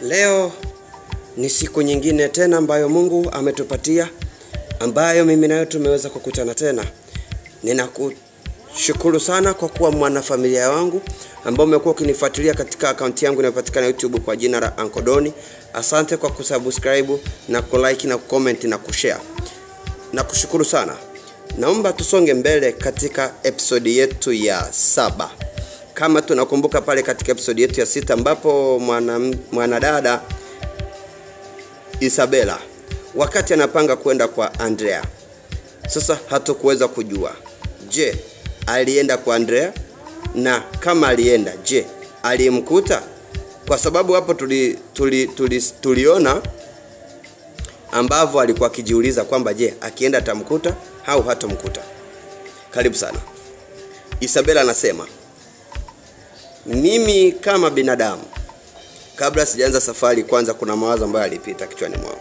Leo ni siku nyingine tena ambayo Mungu ametupatia, ambayo mimi nayo tumeweza kukutana tena. Ninakushukuru sana kwa kuwa mwanafamilia wangu ambao umekuwa ukinifuatilia katika akaunti yangu inayopatikana YouTube kwa jina la Uncle Doni. Asante kwa kusubscribe na kulike na kucomment na kushare. Nakushukuru sana. Naomba tusonge mbele katika episode yetu ya 7. Kama tunakumbuka pale katika episode yetu ya 6 ambapo mwanadada Isabella wakati anapanga kwenda kwa Andrea. Sasa hatukuweza kujua, je, alienda kwa Andrea? Na kama alienda, je, alimkuta? Kwa sababu hapo tuliona ambavyo alikuwa akijiuliza kwamba je, akienda atamkuta au hatamkuta. Karibu sana. Isabella anasema, mimi kama binadamu, kabla sijaanza safari, kwanza kuna mawazo ambayo yalipita kichwani mwangu.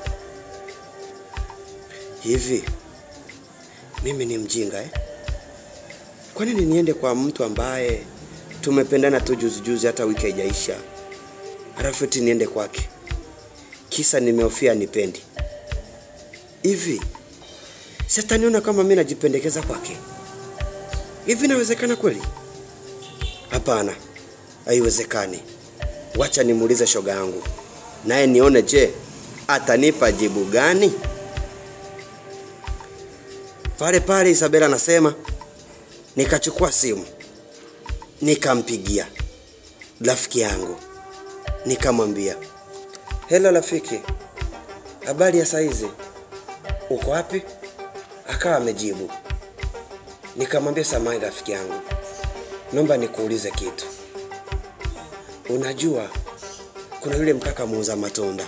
Hivi mimi ni mjinga Kwa nini niende kwa mtu ambaye tumependana tu juzi hata wiki haijaisha? Halafu eti niende kwake kisa nimehofia nipendi? Hivi sitaniona kama mimi najipendekeza kwake? Hivi inawezekana kweli? Hapana, haiwezekani. Wacha nimuulize shoga yangu, naye nione je atanipa jibu gani. Pale Isabella anasema, nikachukua simu nikampigia rafiki yangu, nikamwambia, hello rafiki, habari ya saizi, uko wapi? Akawa amejibu. Nikamwambia, samahani rafiki yangu, naomba nikuulize kitu. Unajua kuna yule mkaka muuza matunda,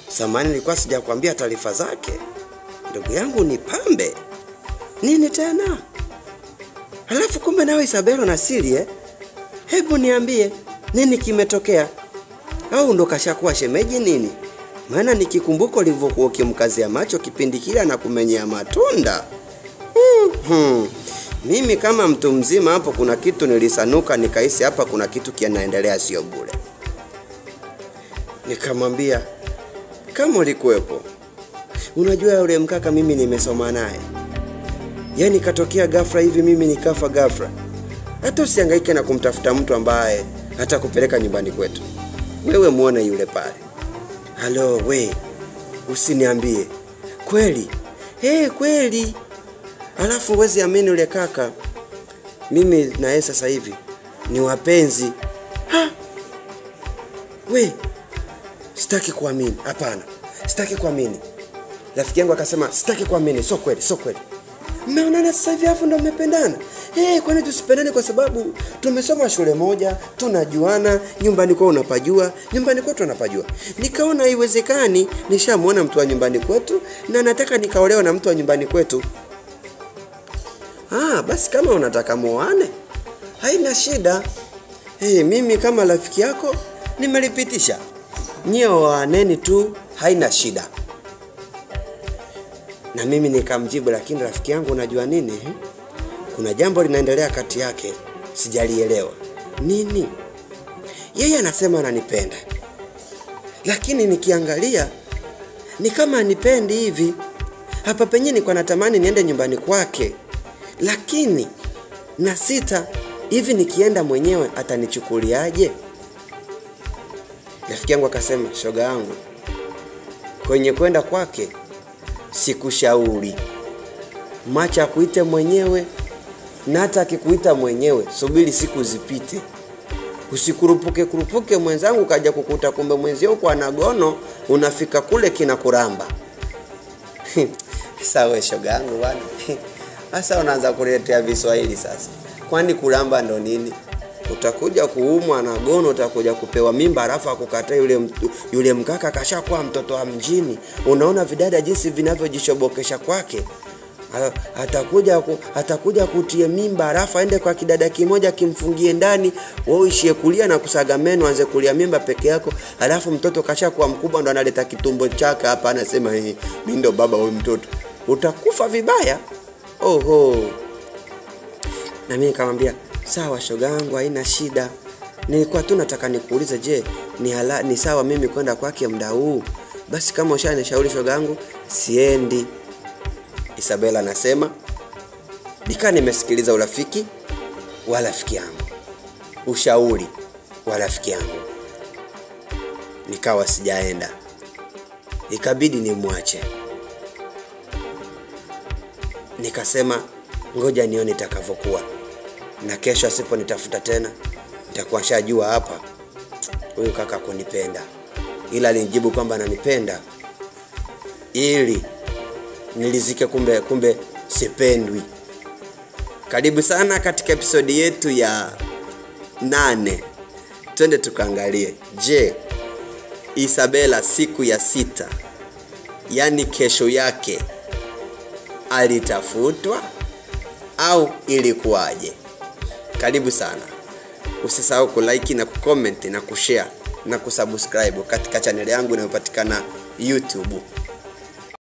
samahani nilikuwa sijakwambia taarifa zake. Ndugu yangu ni pambe. Nini tena? Halafu kumbe nawe Isabella na siri Hebu niambie nini kimetokea? Au ndo kashakuwa shemeji nini? Maana nikikumbuka ulivyokuwa ukimkazia macho kipindi kile na kumenyea matunda. Mimi kama mtu mzima hapo kuna kitu nilisanuka, nikahisi hapa kuna kitu kinaendelea sio bure. Nikamwambia, kama ulikuwepo, unajua yule mkaka mimi nimesoma naye. Yaani katokea ghafla hivi mimi nikafa ghafla. Hata usihangaike na kumtafuta mtu ambaye hata kupeleka nyumbani kwetu. Wewe muone yule pale. Halo we, usiniambie. Kweli? Kweli. Alafu wezi amini yule kaka, mimi na yeye sasa hivi ni wapenzi. We, sitaki kuamini. Hapana, sitaki kuamini. Rafiki yangu akasema, sitaki kuamini, sio kweli. Mmeonana sasa hivi afu ndio mmependana? Kwani tusipendane kwa sababu tumesoma shule moja, tunajuana, nyumbani kwao unapajua, nyumbani kwetu unapajua. Nikaona haiwezekani, nishamuona mtu wa nyumbani kwetu na nataka nikaolewa na mtu wa nyumbani kwetu. Basi kama unataka muoane, haina shida. Mimi kama rafiki yako nimelipitisha. Nyeo waaneni tu, haina shida. Na mimi nikamjibu, lakini rafiki yangu unajua nini? Kuna jambo linaendelea kati yake, sijalielewa. Nini? Yeye anasema ananipenda, lakini nikiangalia ni kama anipendi hivi. Hapa penyewe niko natamani niende nyumbani kwake, lakini na sita hivi nikienda mwenyewe atanichukuliaje? Rafiki yangu akasema, shoga yangu, kwenye kwenda kwake sikushauri. Macha kuite mwenyewe, na hata akikuita mwenyewe subiri siku zipite. Usikurupuke mwenzangu kaja kukuta kumbe mwenzio kwa nagono, unafika kule kinakuramba. Sawa shoga yangu bwana. Sasa unaanza kuletea Kiswahili sasa. Kwani kuramba ndo nini? Utakuja kuumwa na gono, utakuja kupewa mimba alafu akukataa yule mkaka kashakuwa mtoto wa mjini. Unaona vidada jinsi vinavyojishobokesha kwake. Atakuja kutie mimba alafu aende kwa kidada kimoja kimfungie ndani, wewe uishie kulia na kusaga meno, anze kulia mimba peke yako, alafu mtoto kashakuwa mkubwa ndo analeta kitumbo chake hapa anasema mimi ndo baba wa mtoto. Utakufa vibaya. Na mimi nikamwambia, sawa shoga yangu haina shida. Nilikuwa tu nataka nikuulize, je, ni sawa mimi kwenda kwake muda huu? Basi kama ushanishauri shoga yangu, siendi. Isabela anasema, "Nika nimesikiliza urafiki wa rafiki yangu. Ushauri wa rafiki yangu. Nikawa sijaenda. Ikabidi nimwache. Nikasema ngoja nione itakavyokuwa. Na kesho asiponitafuta tena, nitakuwa shajua hapa huyu kaka kunipenda." Ila alinijibu kwamba ananipenda ili nilizike, kumbe sipendwi. Karibu sana katika episodi yetu ya 8. Twende tukaangalie, je, Isabela siku ya 6, yani kesho yake, alitafutwa au ilikuwaje? Karibu sana. Usisahau kulike na kucomment na kushare na kusubscribe katika channel yangu inayopatikana YouTube.